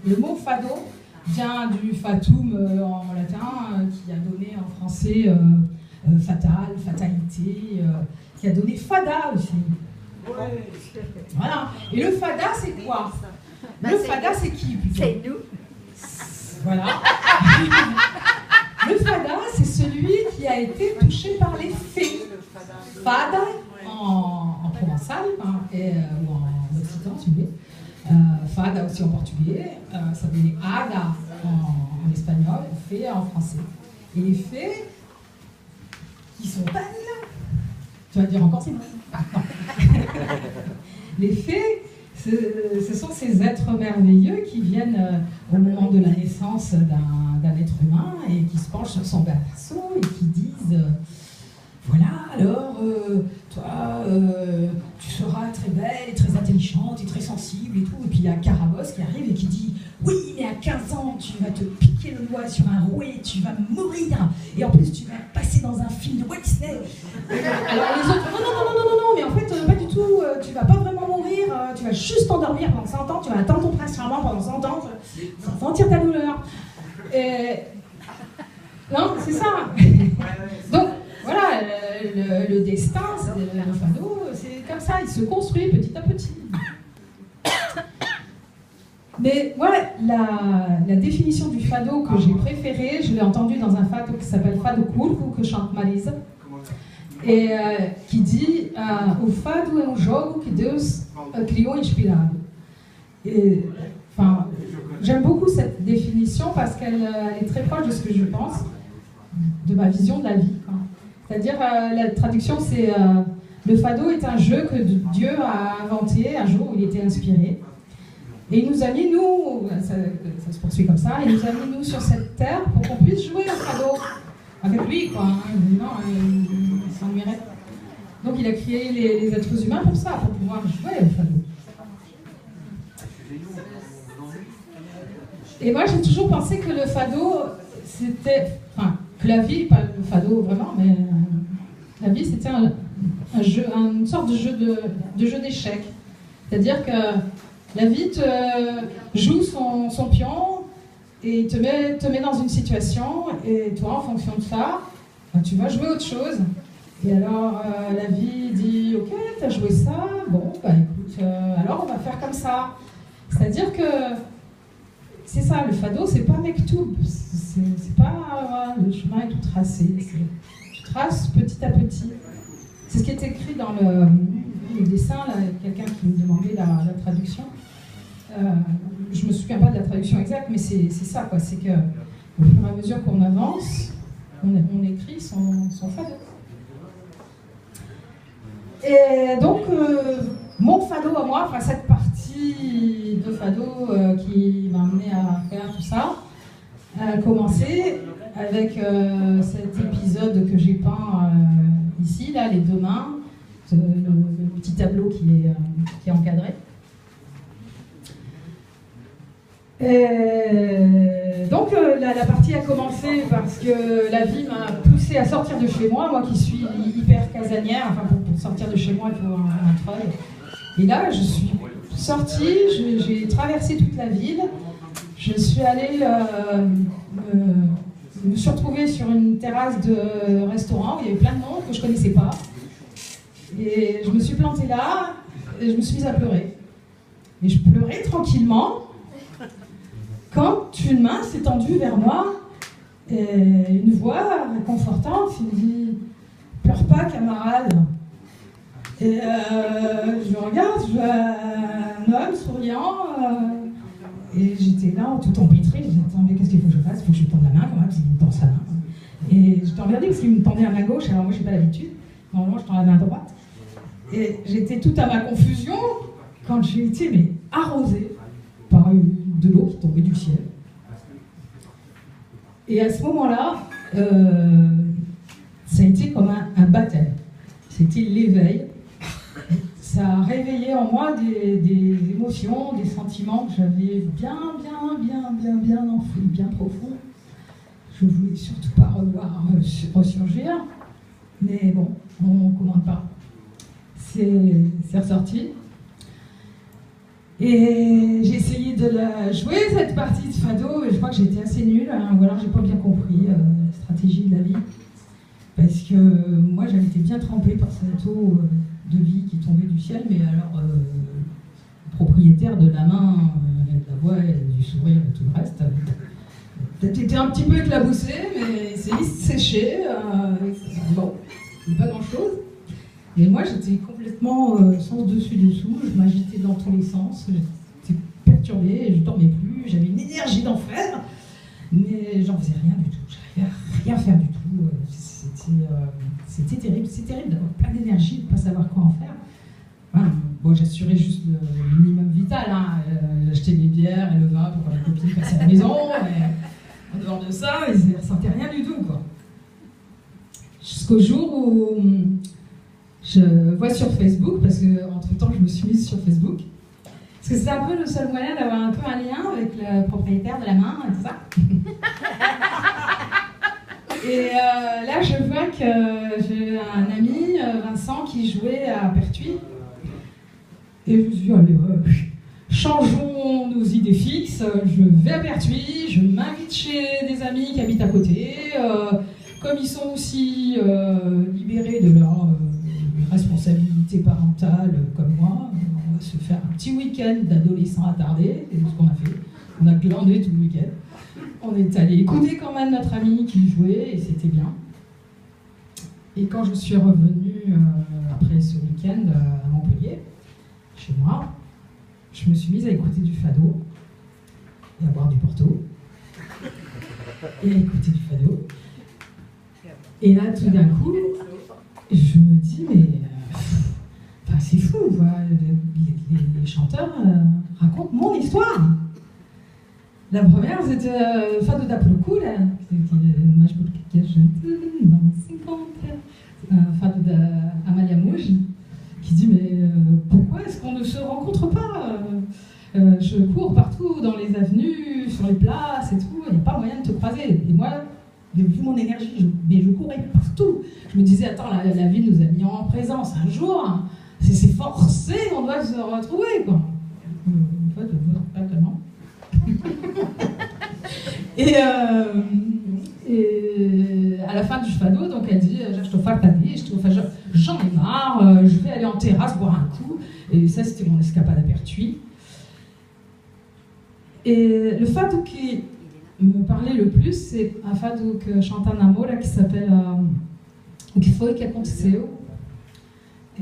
Le mot fado vient du fatum en latin, qui a donné en français fatal, fatalité, qui a donné fada aussi. Ouais. Voilà. Et le fada, c'est quoi? Le fada, c'est qui plutôt? C'est nous. Voilà. Le fada, c'est celui qui a été touché par les fées. Fada, en provençal, ou en occitan, si vous voulez. Fada aussi en portugais. Ça venait ada en espagnol, fée en français. Et les fées, qui sont belles. Tu vas dire encore c'est bon. Ah, non. Les fées, ce sont ces êtres merveilleux qui viennent au moment de la naissance d'un être humain et qui se penchent sur son berceau et qui disent voilà, alors, toi, tu seras très belle et très intelligente et très sensible et tout. Et puis il y a Carabosse qui arrive et qui dit oui, mais à 15 ans, tu vas te piquer le doigt sur un rouet, tu vas mourir. Et en plus, tu vas passer dans un film de Walt Disney. Alors les autres, non, mais en fait, pas du tout, tu vas pas vraiment mourir, tu vas juste t'endormir pendant 100 ans, tu vas attendre ton prince charmant pendant 100 ans, sans sentir ta douleur. Et... Non, c'est ça. Donc, voilà, le destin, le fado, c'est comme ça, il se construit petit à petit. Mais ouais, la définition du fado que j'ai préférée, je l'ai entendue dans un fado qui s'appelle Fado Curvo, que chante Marisa, et qui dit o fado é jogo que Deus criou inspirado. Et, enfin, j'aime beaucoup cette définition parce qu'elle est très proche de ce que je pense, de ma vision de la vie. C'est-à-dire, la traduction, c'est le fado est un jeu que Dieu a inventé un jour où il était inspiré. Et il nous a mis, nous, ça se poursuit comme ça, il nous a mis, nous, sur cette terre pour qu'on puisse jouer au fado. Avec lui, quoi. Non, il s'ennuierait. Donc il a créé les êtres humains pour ça, pour pouvoir jouer au fado. Et moi, j'ai toujours pensé que le fado, c'était... Enfin, que la vie, pas le fado vraiment, mais la vie, c'était un jeu, une sorte de jeu d'échecs. C'est-à-dire que la vie te joue son pion et te met dans une situation, et toi, en fonction de ça, tu vas jouer autre chose. Et alors, la vie dit, ok, t'as joué ça, bon, bah écoute, alors on va faire comme ça. C'est-à-dire que c'est ça, le fado, c'est pas Mektoub, c'est pas le chemin est tout tracé, tu traces petit à petit. C'est ce qui est écrit dans le dessin, là, quelqu'un qui me demandait la traduction. Je me souviens pas de la traduction exacte, mais c'est ça, quoi. C'est que au fur et à mesure qu'on avance, on écrit son fado. Et donc, mon fado à moi, enfin cette partie de fado qui m'a amené à faire tout ça, a commencé avec cet épisode que j'ai peint ici, là, les deux mains, le petit tableau qui est encadré. Et donc la partie a commencé parce que la vie m'a poussée à sortir de chez moi qui suis hyper casanière, enfin pour sortir de chez moi il faut un treuil. Et là je suis sortie, j'ai traversé toute la ville, je suis allée, me suis retrouvée sur une terrasse de restaurant où il y avait plein de monde que je ne connaissais pas. Et je me suis plantée là et je me suis mise à pleurer. Et je pleurais tranquillement. Quand une main s'est tendue vers moi, et une voix réconfortante qui me dit « Pleure pas, camarade ». Et je regarde, je vois un homme souriant, et j'étais là, tout empêtrée. Je me disais « Attends, mais qu'est-ce qu'il faut que je fasse? Il faut que je lui tende la main quand même, parce qu'il me tend sa main. » Et j'étais emmerdée parce qu'il me tendait la main gauche, alors moi je n'ai pas l'habitude. Normalement, je tends la main droite. Et j'étais toute à ma confusion quand j'ai été arrosée par de l'eau qui tombait du ciel. Et à ce moment-là, ça a été comme un baptême. C'était l'éveil. Ça a réveillé en moi des émotions, des sentiments que j'avais bien enfouis, bien profonds. Je ne voulais surtout pas revoir ressurgir. Mais bon, on ne commande pas. C'est ressorti. Et j'ai essayé de la jouer, cette partie de fado, et je crois que j'ai été assez nulle, hein, ou alors j'ai pas bien compris la stratégie de la vie. Parce que moi, j'avais été bien trempée par cette eau de vie qui tombait du ciel, mais alors, le propriétaire de la main, de la voix, et du sourire et tout le reste, peut-être été un petit peu éclaboussé, mais c'est séché, bon, pas grand-chose. Et moi, j'étais complètement sans dessus-dessous, je m'agitais dans tous les sens, j'étais perturbée, je ne dormais plus, j'avais une énergie d'enfer, mais j'en faisais rien du tout, j'arrivais à rien faire du tout. C'était terrible, c'est terrible d'avoir plein d'énergie, de ne pas savoir quoi en faire. Enfin, bon, j'assurais juste le minimum vital, hein. J'achetais les bières et le vin pour que les copines passaient à la maison, et en dehors de ça, ils ne ressentaient rien du tout, quoi. Jusqu'au jour où je vois sur Facebook, parce qu'entre-temps, je me suis mise sur Facebook, parce que c'est un peu le seul moyen d'avoir un peu un lien avec le propriétaire de la main et tout ça. Et là, je vois que j'ai un ami, Vincent, qui jouait à Pertuis. Et je me suis dit, allez, changeons nos idées fixes, je vais à Pertuis, je m'invite chez des amis qui habitent à côté. Comme ils sont aussi libérés de leur responsabilité parentale comme moi, on va se faire un petit week-end d'adolescents attardés, c'est ce qu'on a fait. On a glandé tout le week-end. On est allé écouter quand même notre ami qui jouait et c'était bien. Et quand je suis revenue après ce week-end à Montpellier, chez moi, je me suis mise à écouter du fado et à boire du porto et à écouter du fado. Et là, tout d'un coup, je me dis, mais c'est fou, quoi. Les chanteurs racontent mon histoire. La première, c'était Fado da Procura, mais porque a gente não se encontra. Fado da Amália Mougem, qui dit, mais pourquoi est-ce qu'on ne se rencontre pas? Je cours partout dans les avenues, sur les places et tout, il n'y a pas moyen de te croiser. Et moi, vu mon énergie, je courais partout. Je me disais, attends, la vie nous a mis en présence un jour, c'est forcé, on doit se retrouver, quoi. En fait, pas tellement. et à la fin du fado, donc elle dit, j'en ai marre, je vais aller en terrasse boire un coup. Et ça, c'était mon escapade à Pertuis. Et le fado qui me parlait le plus, c'est un fado que chante a Namora qui s'appelle O que foi que aconteceu,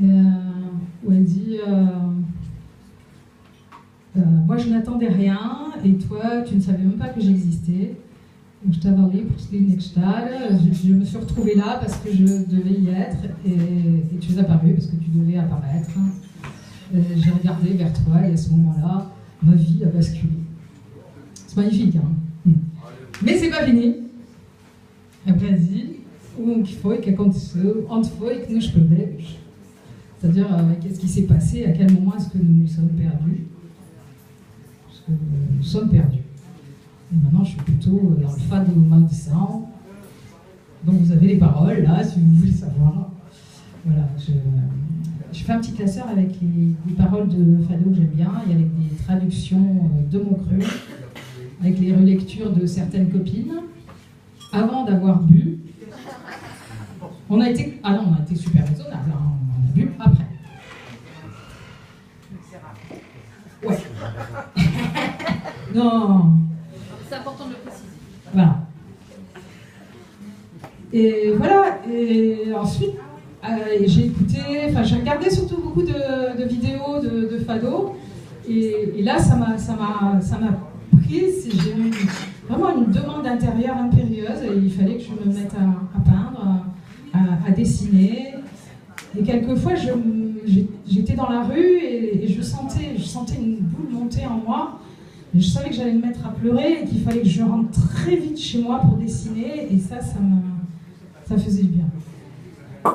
où elle dit moi je n'attendais rien et toi tu ne savais même pas que j'existais. Je t'avais pour ce je me suis retrouvée là parce que je devais y être et tu es apparu parce que tu devais apparaître. J'ai regardé vers toi et à ce moment-là, ma vie a basculé. C'est magnifique, hein. Mais c'est pas fini. Après, elle dit o que foi que aconteceu, onde foi que nos perdemos. C'est-à-dire, qu'est-ce qui s'est passé, à quel moment est-ce que nous nous sommes perdus? Parce que nous sommes perdus. Et maintenant, je suis plutôt dans le fado maldição. Donc, vous avez les paroles, là, si vous voulez savoir. Voilà, je fais un petit classeur avec les paroles de fado que j'aime bien, et avec des traductions de mon cru, avec les relectures de certaines copines, avant d'avoir bu. On a été super raisonnable, hein, on a bu après. Ouais. Non. C'est important de le préciser. Voilà. Et voilà, et ensuite, j'ai regardé surtout beaucoup de vidéos de fado, et là, ça m'a prise, j'ai eu vraiment une demande intérieure impérieuse, et il fallait que je me mette à peindre, à dessiner. Et quelquefois, j'étais dans la rue et je sentais une boule monter en moi. Et je savais que j'allais me mettre à pleurer et qu'il fallait que je rentre très vite chez moi pour dessiner. Et ça faisait du bien.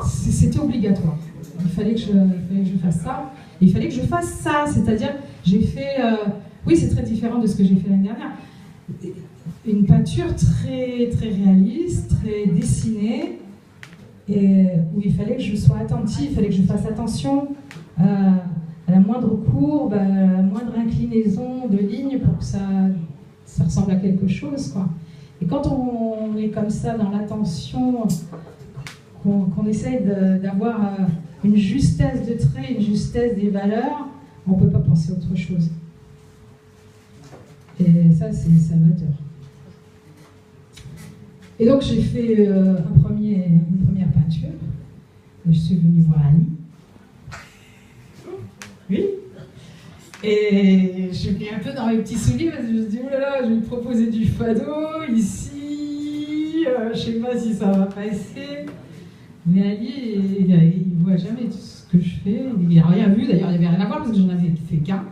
C'était obligatoire. Il fallait que je fasse ça. Et il fallait que je fasse ça. C'est-à-dire, j'ai fait... oui, c'est très différent de ce que j'ai fait l'année dernière. Une peinture très, très réaliste, très dessinée. Et où il fallait que je sois attentive, il fallait que je fasse attention à à la moindre courbe, à la moindre inclinaison de ligne pour que ça ressemble à quelque chose, quoi. Et quand on est comme ça dans l'attention, qu'on essaye d'avoir une justesse de trait, une justesse des valeurs, on ne peut pas penser à autre chose. Et ça, c'est salvateur. Et donc, j'ai fait une première peinture. Et je suis venue voir Ali. Oui. Et je suis mis un peu dans mes petits souliers parce que je me dis, oh là là, je vais me proposer du fado ici. Je ne sais pas si ça va passer. Mais Ali, il ne voit jamais tout ce que je fais. Il n'a rien vu, d'ailleurs, il n'y avait rien à voir parce que j'en avais fait qu'un.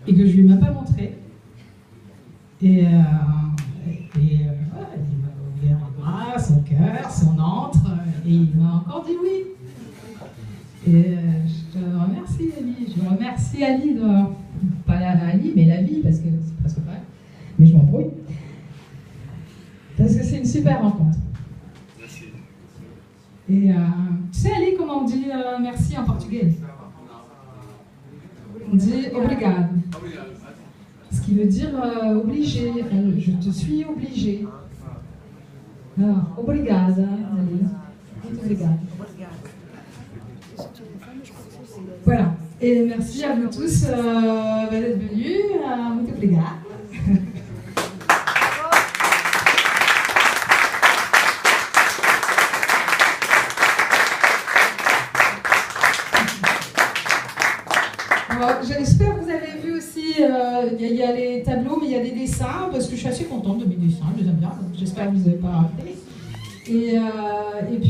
Et que je ne lui ai même pas montré. Et voilà, il m'a ouvert les bras, son cœur, son antre, et il m'a encore dit oui. Et je te remercie, Ali. Je remercie Ali, pas Ali, mais la vie, parce que c'est presque pareil. Mais je m'embrouille. Parce que c'est une super rencontre. Merci. Et tu sais, Ali, comment on dit merci en portugais? On dit obrigado. Ce qui veut dire obligé, je te suis obligé. Obrigada, Ali. Muito obrigada. Voilà. Et merci à vous tous d'être venus. Muito obrigada. J'espère que vous avez vu aussi, il y a les tableaux, mais il y a des dessins, parce que je suis assez contente de mes dessins, je les aime bien, donc j'espère que vous n'avez pas raté. Et puis